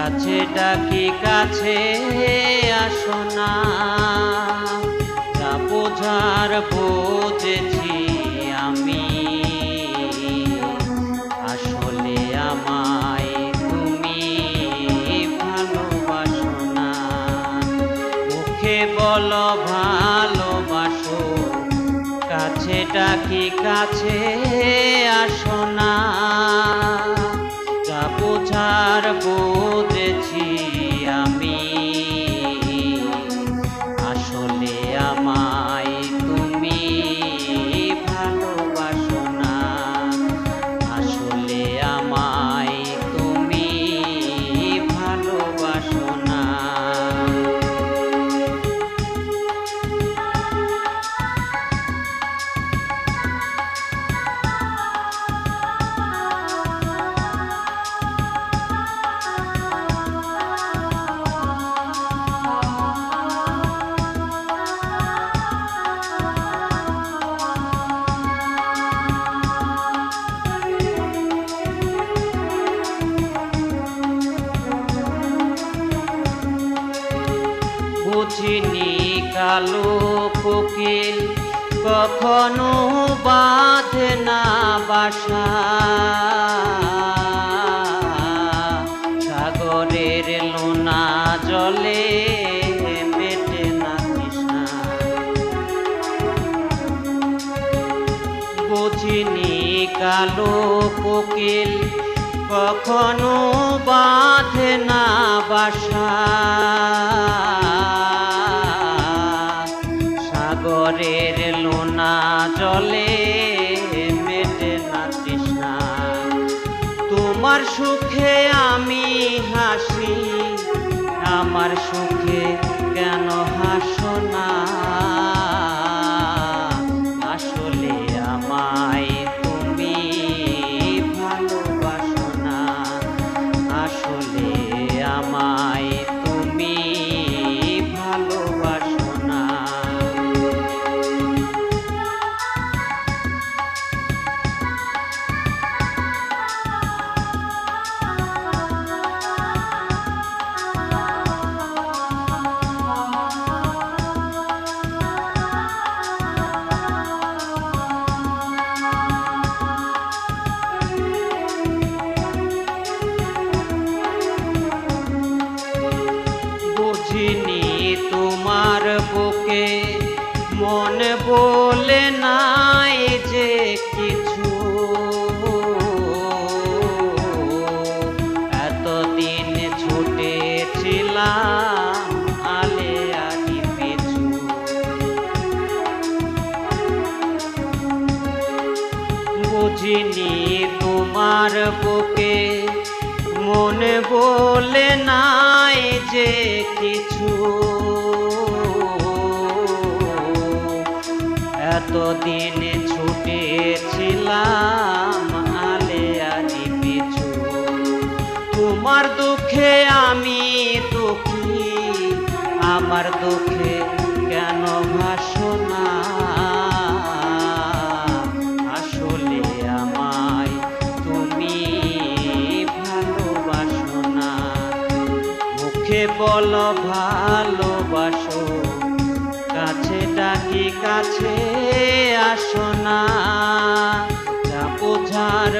কাছে ডাকি কাছে আসো না, যা বোঝার বুঝেছি আমি, আসলে আমায় তুমি ভালোবাসো না। মুখে বলো ভালোবাসো, কাছে ডাকি কাছে আসো না, যা বোঝার বুঝেছি আমি, আসলে আমায় তুমি ভালোবাসো না, আসলে আমায় তুমি ভালোবাসো না। বুঝিনি কালো কোকিল কখনো বাঁধে না বাসা, সাগরের লোনা জলে মেটে না তৃষ্ণা। বুঝিনি কালো কোকিল কখনো বাঁধে না বাসা, সাগরের লোনা জলে মেটে না তৃষ্ণা। তোমার সুখে আমি হাসি, আমার সুখে কেন হাসো না, আসলে আমায় তুমি ভালোবাসো না, আসলে আমায় তুমি ভালোবাসো না। বুঝিনি তোমার বুকে মন বলে নাই যে কিছু, এতদিন ছুটেছিলাম আলে আলি পিছু। বুঝিনি তোমার বুকে মনে বলে নাই যে কিছু, এতদিন ছুটেছিলাম আলে আলি পিছু। তোমার দুঃখে আমি দুঃখী, আমার দুঃখে কেন ভাসো না, আসলে আমায় তুমি ভালোবাসো না। মুখে বলো ভালোবাসো, কাছে ডাকি কাছে আসো না, যা বোঝার